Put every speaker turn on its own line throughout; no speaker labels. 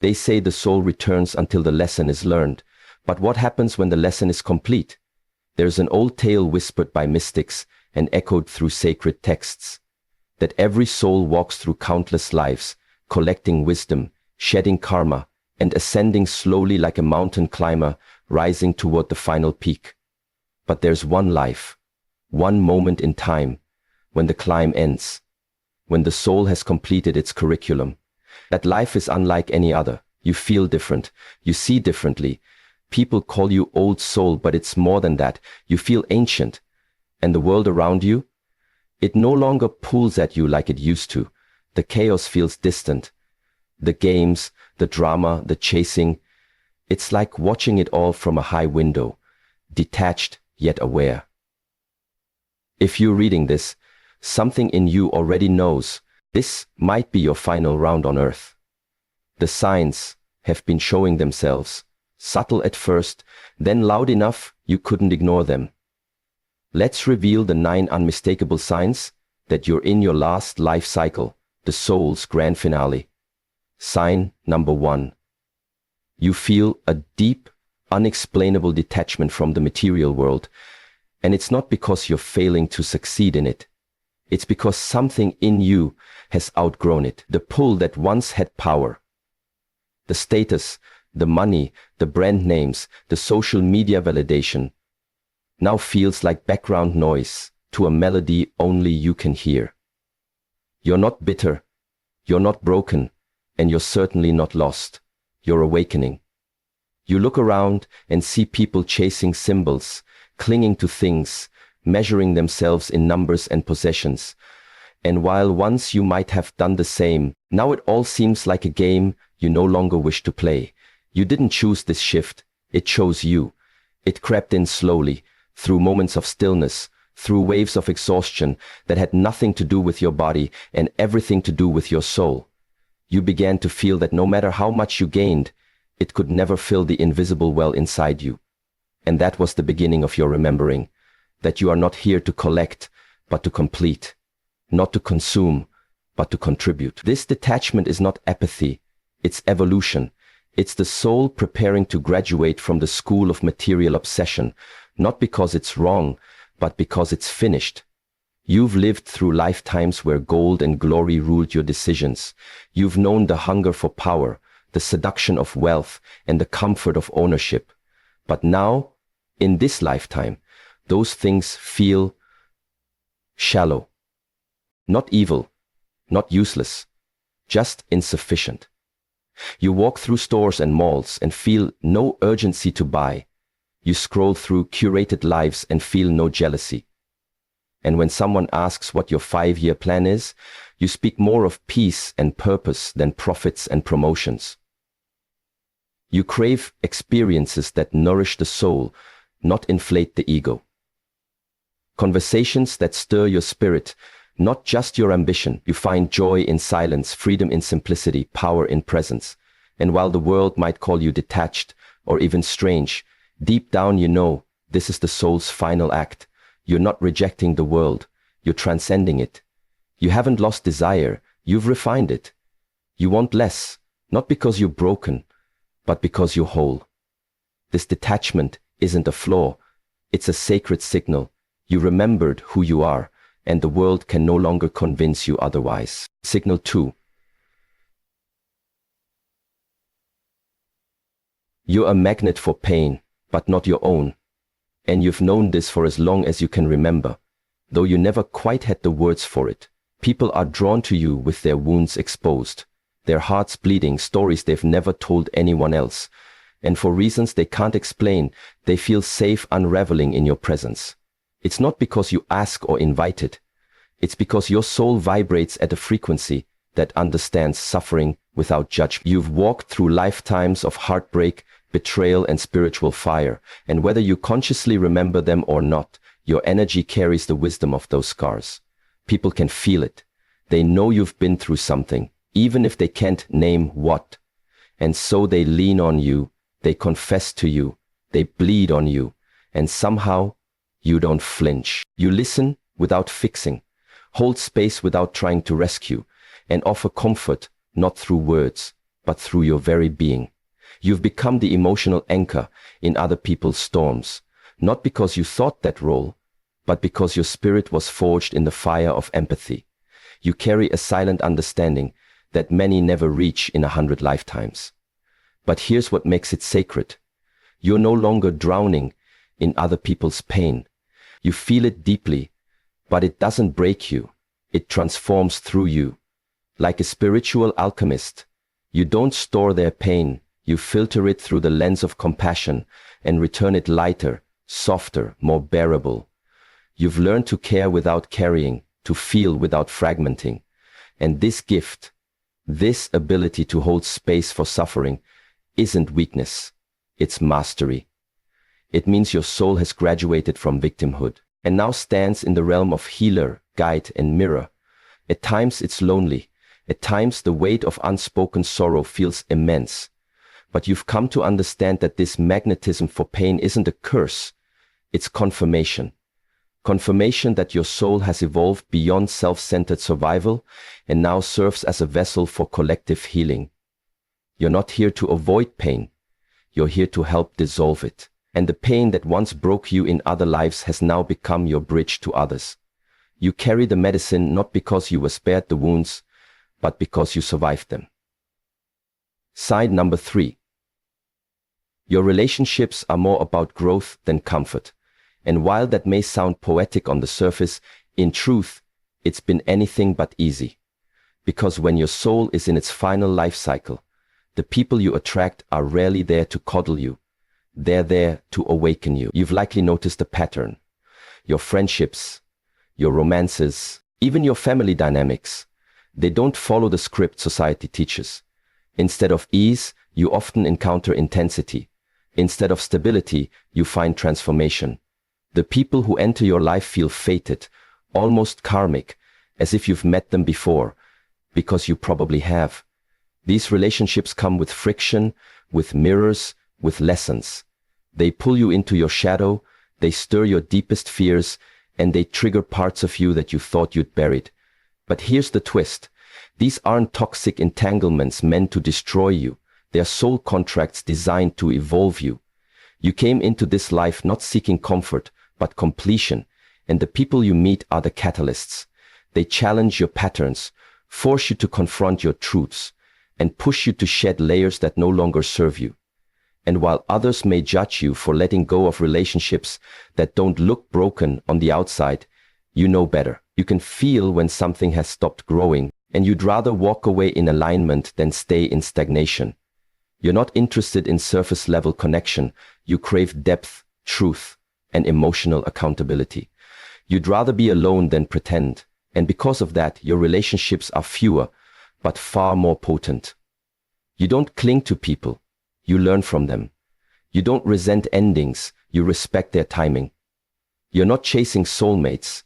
They say the soul returns until the lesson is learned. But what happens when the lesson is complete? There's an old tale whispered by mystics and echoed through sacred texts, that every soul walks through countless lives, collecting wisdom, shedding karma, and ascending slowly like a mountain climber, rising toward the final peak. But there's one life, one moment in time, when the climb ends, when the soul has completed its curriculum. That life is unlike any other. You feel different. You see differently. People call you old soul, but it's more than that. You feel ancient. And the world around you? It no longer pulls at you like it used to. The chaos feels distant. The games, the drama, the chasing. It's like watching it all from a high window, detached yet aware. If you're reading this, something in you already knows this might be your final round on Earth. The signs have been showing themselves, subtle at first, then loud enough you couldn't ignore them. Let's reveal the 9 unmistakable signs that you're in your last life cycle, the soul's grand finale. Sign number 1. You feel a deep, unexplainable detachment from the material world, and it's not because you're failing to succeed in it. It's because something in you has outgrown it. The pull that once had power. The status, the money, the brand names, the social media validation now feels like background noise to a melody only you can hear. You're not bitter, you're not broken, and you're certainly not lost. You're awakening. You look around and see people chasing symbols, clinging to things, measuring themselves in numbers and possessions. And while once you might have done the same, now it all seems like a game you no longer wish to play. You didn't choose this shift, it chose you. It crept in slowly, through moments of stillness, through waves of exhaustion that had nothing to do with your body and everything to do with your soul. You began to feel that no matter how much you gained, it could never fill the invisible well inside you. And that was the beginning of your remembering, that you are not here to collect, but to complete, not to consume, but to contribute. This detachment is not apathy, it's evolution. It's the soul preparing to graduate from the school of material obsession, not because it's wrong, but because it's finished. You've lived through lifetimes where gold and glory ruled your decisions. You've known the hunger for power, the seduction of wealth, and the comfort of ownership. But now, in this lifetime, those things feel shallow. Not evil, not useless, just insufficient. You walk through stores and malls and feel no urgency to buy. You scroll through curated lives and feel no jealousy. And when someone asks what your 5-year plan is, you speak more of peace and purpose than profits and promotions. You crave experiences that nourish the soul, not inflate the ego. Conversations that stir your spirit, not just your ambition. You find joy in silence, freedom in simplicity, power in presence. And while the world might call you detached or even strange, deep down you know this is the soul's final act. You're not rejecting the world, you're transcending it. You haven't lost desire, you've refined it. You want less, not because you're broken, but because you're whole. This detachment isn't a flaw, it's a sacred signal. You remembered who you are, and the world can no longer convince you otherwise. Signal 2. You're a magnet for pain, but not your own. And you've known this for as long as you can remember, though you never quite had the words for it. People are drawn to you with their wounds exposed, their hearts bleeding, stories they've never told anyone else. And for reasons they can't explain, they feel safe unraveling in your presence. It's not because you ask or invite it. It's because your soul vibrates at a frequency that understands suffering without judgment. You've walked through lifetimes of heartbreak, betrayal, and spiritual fire, and whether you consciously remember them or not, your energy carries the wisdom of those scars. People can feel it. They know you've been through something, even if they can't name what. And so they lean on you, they confess to you, they bleed on you, and somehow you don't flinch. You listen without fixing, hold space without trying to rescue, and offer comfort not through words, but through your very being. You've become the emotional anchor in other people's storms, not because you thought that role, but because your spirit was forged in the fire of empathy. You carry a silent understanding that many never reach in 100 lifetimes. But here's what makes it sacred. You're no longer drowning in other people's pain. You feel it deeply, but it doesn't break you. It transforms through you. Like a spiritual alchemist, you don't store their pain. You filter it through the lens of compassion and return it lighter, softer, more bearable. You've learned to care without carrying, to feel without fragmenting. And this gift, this ability to hold space for suffering, isn't weakness. It's mastery. It means your soul has graduated from victimhood and now stands in the realm of healer, guide, and mirror. At times it's lonely. At times the weight of unspoken sorrow feels immense. But you've come to understand that this magnetism for pain isn't a curse. It's confirmation. Confirmation that your soul has evolved beyond self-centered survival and now serves as a vessel for collective healing. You're not here to avoid pain. You're here to help dissolve it. And the pain that once broke you in other lives has now become your bridge to others. You carry the medicine not because you were spared the wounds, but because you survived them. Side number 3. Your relationships are more about growth than comfort. And while that may sound poetic on the surface, in truth, it's been anything but easy. Because when your soul is in its final life cycle, the people you attract are rarely there to coddle you. They're there to awaken you. You've likely noticed a pattern. Your friendships, your romances, even your family dynamics, they don't follow the script society teaches. Instead of ease, you often encounter intensity. Instead of stability, you find transformation. The people who enter your life feel fated, almost karmic, as if you've met them before, because you probably have. These relationships come with friction, with mirrors, with lessons. They pull you into your shadow, they stir your deepest fears, and they trigger parts of you that you thought you'd buried. But here's the twist. These aren't toxic entanglements meant to destroy you. They're soul contracts designed to evolve you. You came into this life not seeking comfort, but completion, and the people you meet are the catalysts. They challenge your patterns, force you to confront your truths, and push you to shed layers that no longer serve you. And while others may judge you for letting go of relationships that don't look broken on the outside, you know better. You can feel when something has stopped growing, and you'd rather walk away in alignment than stay in stagnation. You're not interested in surface-level connection. You crave depth, truth, and emotional accountability. You'd rather be alone than pretend. And because of that, your relationships are fewer, but far more potent. You don't cling to people. You learn from them. You don't resent endings. You respect their timing. You're not chasing soulmates.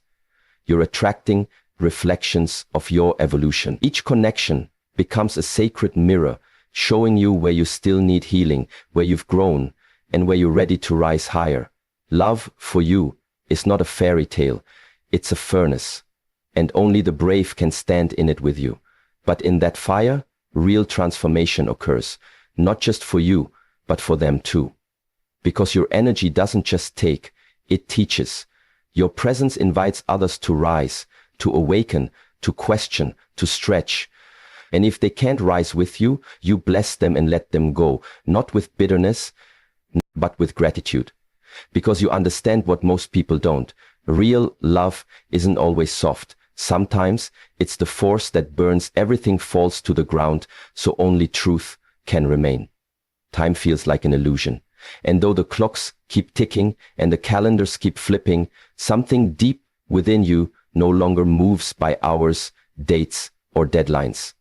You're attracting reflections of your evolution. Each connection becomes a sacred mirror, showing you where you still need healing, where you've grown, and where you're ready to rise higher. Love, for you, is not a fairy tale. It's a furnace, and only the brave can stand in it with you. But in that fire, real transformation occurs, not just for you, but for them too. Because your energy doesn't just take, it teaches. Your presence invites others to rise, to awaken, to question, to stretch. And if they can't rise with you, you bless them and let them go, not with bitterness, but with gratitude. Because you understand what most people don't. Real love isn't always soft. Sometimes it's the force that burns everything falls to the ground, so only truth can remain. Time feels like an illusion. And though the clocks keep ticking and the calendars keep flipping, something deep within you no longer moves by hours, dates, or deadlines.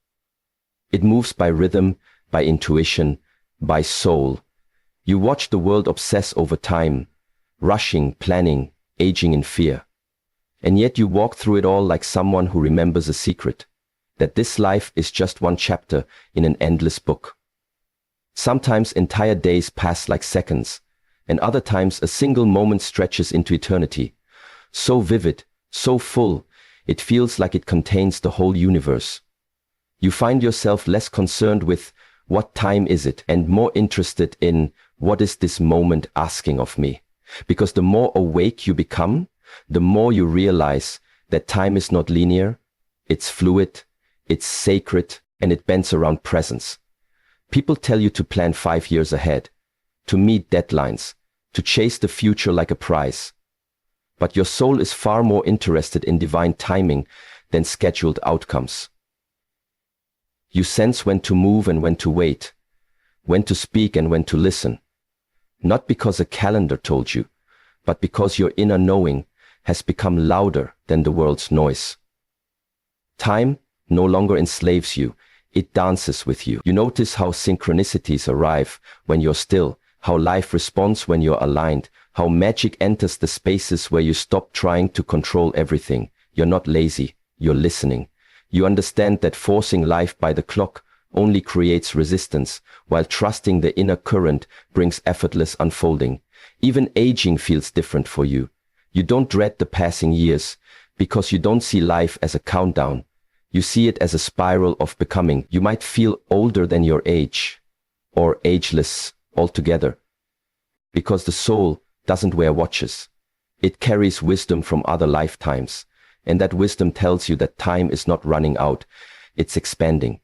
It moves by rhythm, by intuition, by soul. You watch the world obsess over time, rushing, planning, aging in fear. And yet you walk through it all like someone who remembers a secret, that this life is just one chapter in an endless book. Sometimes entire days pass like seconds, and other times a single moment stretches into eternity. So vivid, so full, it feels like it contains the whole universe. You find yourself less concerned with what time is it, and more interested in what is this moment asking of me. Because the more awake you become, the more you realize that time is not linear, it's fluid, it's sacred, and it bends around presence. People tell you to plan 5 years ahead, to meet deadlines, to chase the future like a prize. But your soul is far more interested in divine timing than scheduled outcomes. You sense when to move and when to wait, when to speak and when to listen. Not because a calendar told you, but because your inner knowing has become louder than the world's noise. Time no longer enslaves you, it dances with you. You notice how synchronicities arrive when you're still, how life responds when you're aligned, how magic enters the spaces where you stop trying to control everything. You're not lazy, you're listening. You understand that forcing life by the clock only creates resistance, while trusting the inner current brings effortless unfolding. Even aging feels different for you. You don't dread the passing years, because you don't see life as a countdown. You see it as a spiral of becoming. You might feel older than your age, or ageless altogether, because the soul doesn't wear watches. It carries wisdom from other lifetimes, and that wisdom tells you that time is not running out, it's expanding.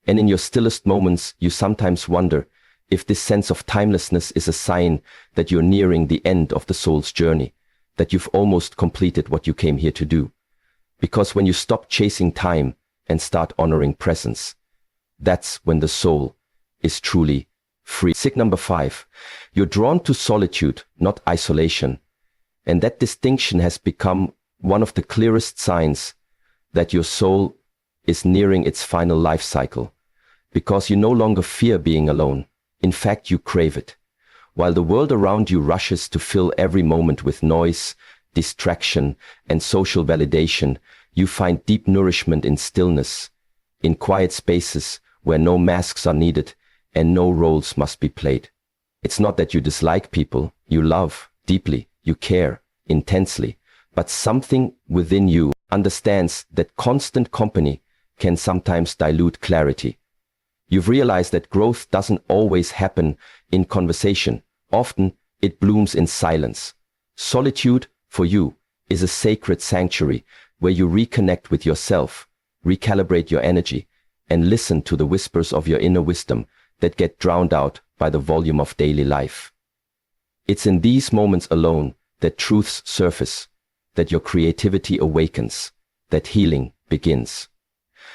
And in your stillest moments, you sometimes wonder if this sense of timelessness is a sign that you're nearing the end of the soul's journey, that you've almost completed what you came here to do. Because when you stop chasing time and start honoring presence, that's when the soul is truly free. Sick number 5, you're drawn to solitude, not isolation. And that distinction has become one of the clearest signs that your soul is nearing its final life cycle, because you no longer fear being alone. In fact, you crave it. While the world around you rushes to fill every moment with noise, distraction, and social validation, you find deep nourishment in stillness, in quiet spaces where no masks are needed and no roles must be played. It's not that you dislike people, you love deeply, you care intensely, but something within you understands that constant company can sometimes dilute clarity. You've realized that growth doesn't always happen in conversation. Often it blooms in silence. Solitude, for you, is a sacred sanctuary where you reconnect with yourself, recalibrate your energy, and listen to the whispers of your inner wisdom that get drowned out by the volume of daily life. It's in these moments alone that truths surface, that your creativity awakens, that healing begins.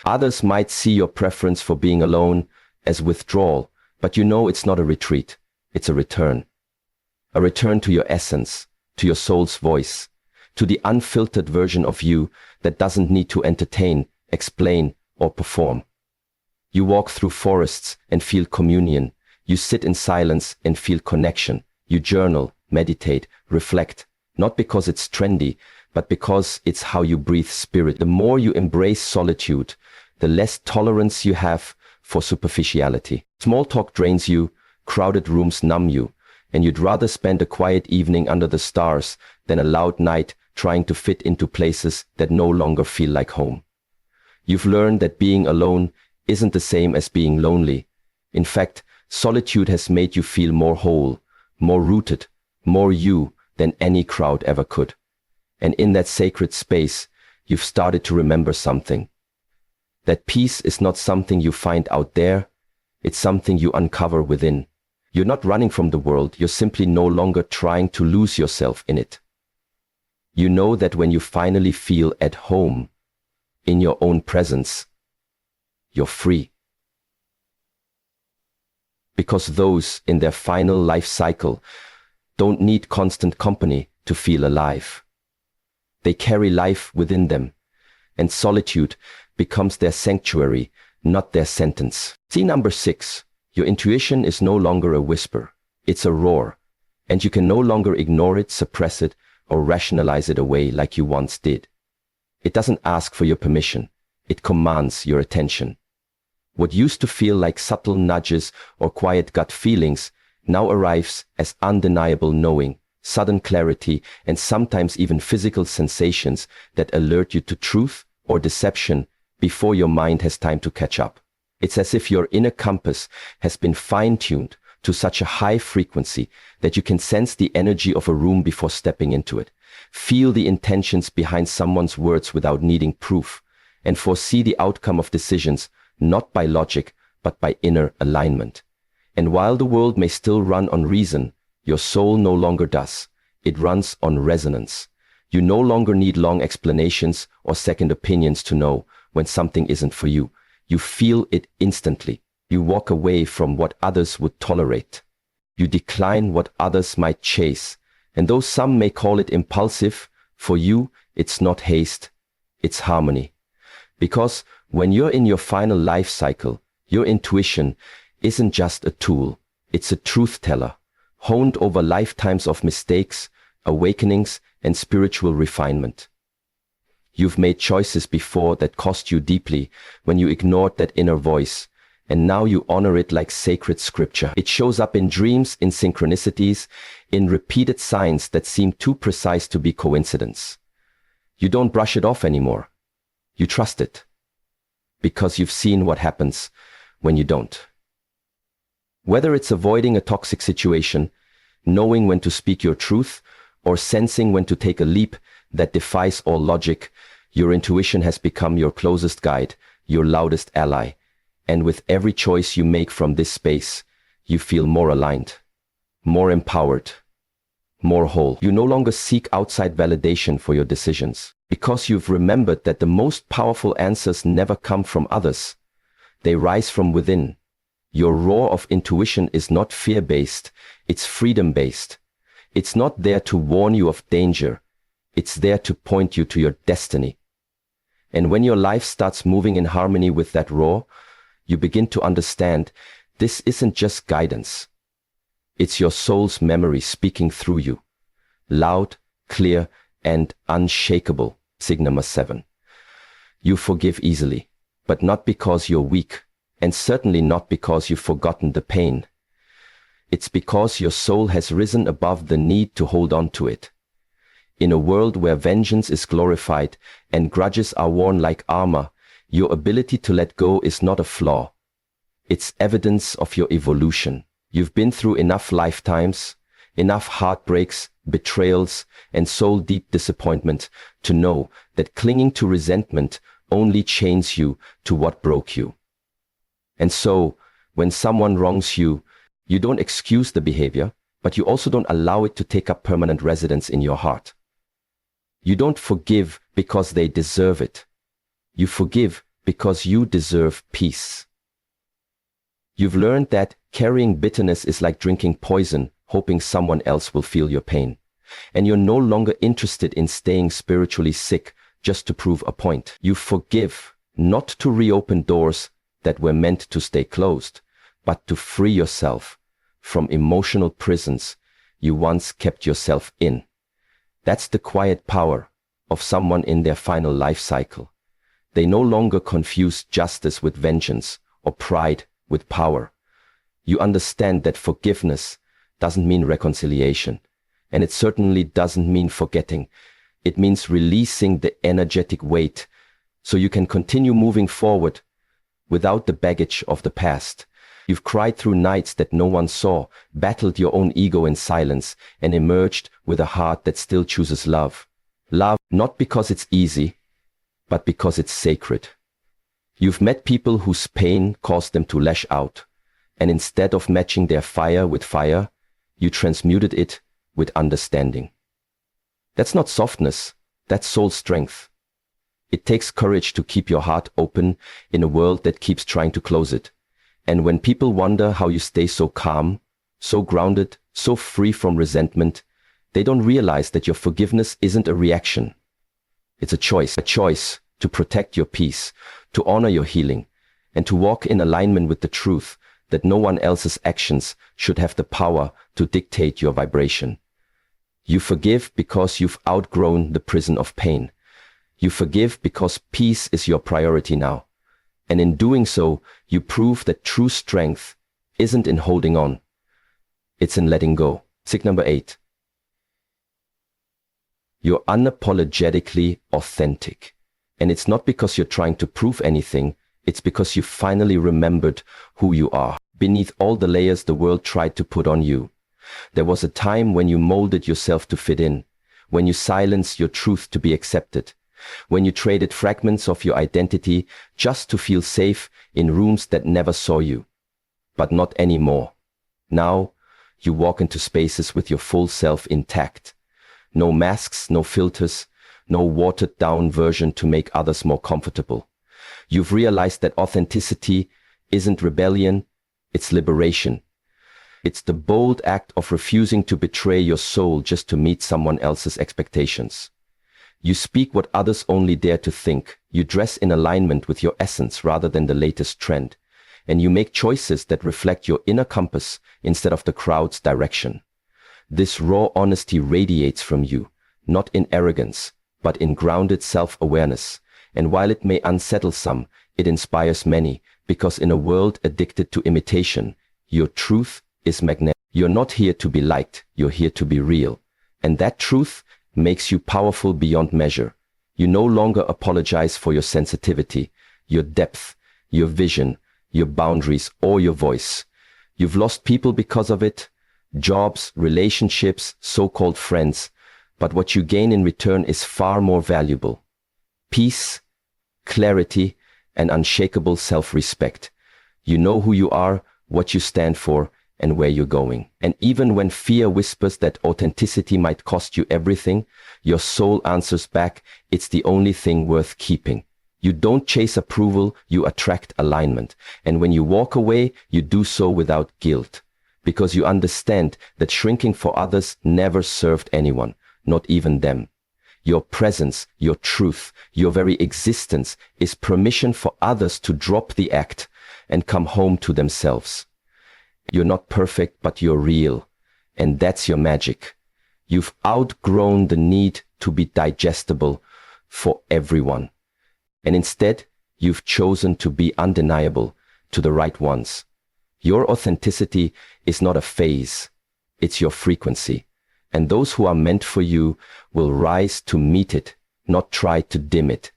Others might see your preference for being alone as withdrawal, but you know it's not a retreat, it's a return. A return to your essence, to your soul's voice, to the unfiltered version of you that doesn't need to entertain, explain, or perform. You walk through forests and feel communion. You sit in silence and feel connection. You journal, meditate, reflect, not because it's trendy, but because it's how you breathe spirit. The more you embrace solitude, the less tolerance you have for superficiality. Small talk drains you, crowded rooms numb you, and you'd rather spend a quiet evening under the stars than a loud night trying to fit into places that no longer feel like home. You've learned that being alone isn't the same as being lonely. In fact, solitude has made you feel more whole, more rooted, more you than any crowd ever could. And in that sacred space, you've started to remember something. That peace is not something you find out there, it's something you uncover within. You're not running from the world, you're simply no longer trying to lose yourself in it. You know that when you finally feel at home, in your own presence, you're free. Because those in their final life cycle don't need constant company to feel alive. They carry life within them, and solitude becomes their sanctuary, not their sentence. See number 6, your intuition is no longer a whisper, it's a roar, and you can no longer ignore it, suppress it, or rationalize it away like you once did. It doesn't ask for your permission, it commands your attention. What used to feel like subtle nudges or quiet gut feelings now arrives as undeniable knowing, sudden clarity, and sometimes even physical sensations that alert you to truth or deception before your mind has time to catch up. It's as if your inner compass has been fine-tuned to such a high frequency that you can sense the energy of a room before stepping into it, feel the intentions behind someone's words without needing proof, and foresee the outcome of decisions not by logic but by inner alignment. And while the world may still run on reason, your soul no longer does. It runs on resonance. You no longer need long explanations or second opinions to know when something isn't for you. You feel it instantly. You walk away from what others would tolerate. You decline what others might chase. And though some may call it impulsive, for you, it's not haste, it's harmony. Because when you're in your final life cycle, your intuition isn't just a tool, it's a truth teller, honed over lifetimes of mistakes, awakenings, and spiritual refinement. You've made choices before that cost you deeply when you ignored that inner voice, and now you honor it like sacred scripture. It shows up in dreams, in synchronicities, in repeated signs that seem too precise to be coincidence. You don't brush it off anymore. You trust it, because you've seen what happens when you don't. Whether it's avoiding a toxic situation, knowing when to speak your truth, or sensing when to take a leap that defies all logic, your intuition has become your closest guide, your loudest ally. And with every choice you make from this space, you feel more aligned, more empowered, more whole. You no longer seek outside validation for your decisions, because you've remembered that the most powerful answers never come from others. They rise from within. Your roar of intuition is not fear-based, it's freedom-based. It's not there to warn you of danger. It's there to point you to your destiny. And when your life starts moving in harmony with that roar, you begin to understand this isn't just guidance. It's your soul's memory speaking through you. Loud, clear, and unshakable. Sig number 7. You forgive easily, but not because you're weak, and certainly not because you've forgotten the pain. It's because your soul has risen above the need to hold on to it. In a world where vengeance is glorified and grudges are worn like armor, your ability to let go is not a flaw. It's evidence of your evolution. You've been through enough lifetimes, enough heartbreaks, betrayals, and soul-deep disappointment to know that clinging to resentment only chains you to what broke you. And so, when someone wrongs you, you don't excuse the behavior, but you also don't allow it to take up permanent residence in your heart. You don't forgive because they deserve it. You forgive because you deserve peace. You've learned that carrying bitterness is like drinking poison, hoping someone else will feel your pain. And you're no longer interested in staying spiritually sick just to prove a point. You forgive, not to reopen doors that were meant to stay closed, but to free yourself from emotional prisons you once kept yourself in. That's the quiet power of someone in their final life cycle. They no longer confuse justice with vengeance or pride with power. You understand that forgiveness doesn't mean reconciliation, and it certainly doesn't mean forgetting. It means releasing the energetic weight so you can continue moving forward without the baggage of the past. You've cried through nights that no one saw, battled your own ego in silence, and emerged with a heart that still chooses love. Love, not because it's easy, but because it's sacred. You've met people whose pain caused them to lash out, and instead of matching their fire with fire, you transmuted it with understanding. That's not softness, that's soul strength. It takes courage to keep your heart open in a world that keeps trying to close it. And when people wonder how you stay so calm, so grounded, so free from resentment, they don't realize that your forgiveness isn't a reaction. It's a choice to protect your peace, to honor your healing, and to walk in alignment with the truth that no one else's actions should have the power to dictate your vibration. You forgive because you've outgrown the prison of pain. You forgive because peace is your priority now. And in doing so, you prove that true strength isn't in holding on. It's in letting go. Sig number 8. You're unapologetically authentic. And it's not because you're trying to prove anything, It's because you finally remembered who you are, beneath all the layers the world tried to put on you. There was a time when you molded yourself to fit in, when you silenced your truth to be accepted, when you traded fragments of your identity just to feel safe in rooms that never saw you. But not anymore. Now, you walk into spaces with your full self intact. No masks, no filters, no watered-down version to make others more comfortable. You've realized that authenticity isn't rebellion, it's liberation. It's the bold act of refusing to betray your soul just to meet someone else's expectations. You speak what others only dare to think. You dress in alignment with your essence rather than the latest trend. And you make choices that reflect your inner compass instead of the crowd's direction. This raw honesty radiates from you, not in arrogance, but in grounded self-awareness. And while it may unsettle some, it inspires many, because in a world addicted to imitation, your truth is magnetic. You're not here to be liked, you're here to be real. And that truth makes you powerful beyond measure. You no longer apologize for your sensitivity, your depth, your vision, your boundaries, or your voice. You've lost people because of it, jobs, relationships, so-called friends, but what you gain in return is far more valuable. Peace, clarity, and unshakable self-respect. You know who you are, what you stand for, and where you're going. And even when fear whispers that authenticity might cost you everything, your soul answers back, it's the only thing worth keeping. You don't chase approval, you attract alignment. And when you walk away, you do so without guilt. Because you understand that shrinking for others never served anyone, not even them. Your presence, your truth, your very existence is permission for others to drop the act and come home to themselves. You're not perfect, but you're real. And that's your magic. You've outgrown the need to be digestible for everyone. And instead, you've chosen to be undeniable to the right ones. Your authenticity is not a phase. It's your frequency. And those who are meant for you will rise to meet it, not try to dim it.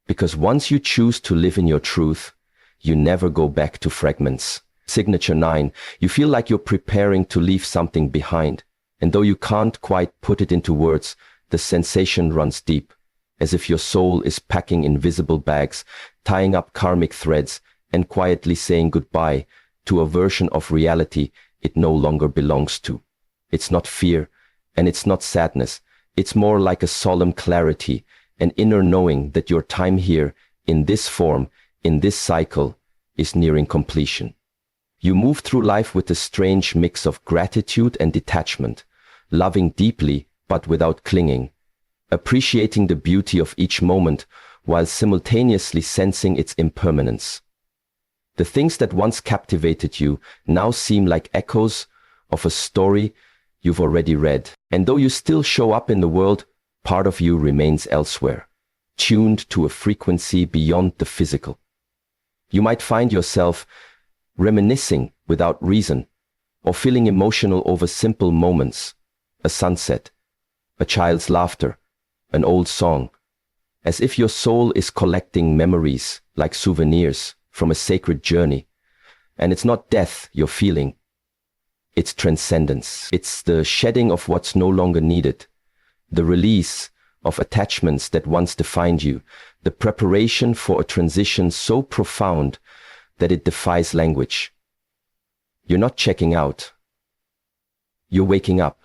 Because once you choose to live in your truth, you never go back to fragments. Signature 9, you feel like you're preparing to leave something behind. And though you can't quite put it into words, the sensation runs deep, as if your soul is packing invisible bags, tying up karmic threads, and quietly saying goodbye to a version of reality it no longer belongs to. It's not fear, and it's not sadness. It's more like a solemn clarity, an inner knowing that your time here, in this form, in this cycle, is nearing completion. You move through life with a strange mix of gratitude and detachment, loving deeply but without clinging, appreciating the beauty of each moment while simultaneously sensing its impermanence. The things that once captivated you now seem like echoes of a story you've already read. And though you still show up in the world, part of you remains elsewhere, tuned to a frequency beyond the physical. You might find yourself reminiscing without reason, or feeling emotional over simple moments, a sunset, a child's laughter, an old song, as if your soul is collecting memories like souvenirs from a sacred journey. And it's not death you're feeling, it's transcendence. It's the shedding of what's no longer needed, the release of attachments that once defined you, the preparation for a transition so profound that it defies language. You're not checking out. You're waking up.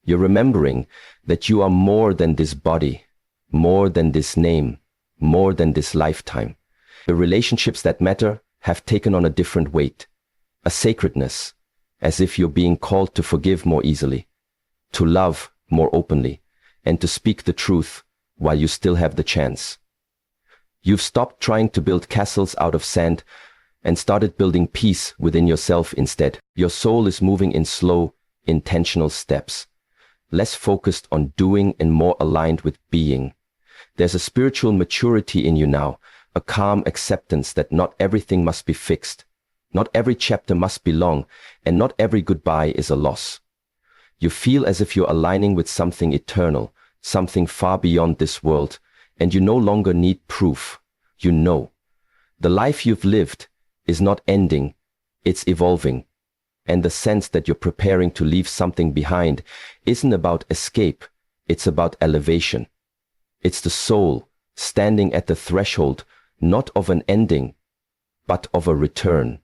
You're remembering that you are more than this body, more than this name, more than this lifetime. The relationships that matter have taken on a different weight, a sacredness, as if you're being called to forgive more easily, to love more openly, and to speak the truth while you still have the chance. You've stopped trying to build castles out of sand and started building peace within yourself instead. Your soul is moving in slow, intentional steps, less focused on doing and more aligned with being. There's a spiritual maturity in you now, a calm acceptance that not everything must be fixed, not every chapter must be long, and not every goodbye is a loss. You feel as if you're aligning with something eternal, something far beyond this world, and you no longer need proof. You know. The life you've lived is not ending, it's evolving. And the sense that you're preparing to leave something behind isn't about escape, it's about elevation. It's the soul standing at the threshold, not of an ending, but of a return.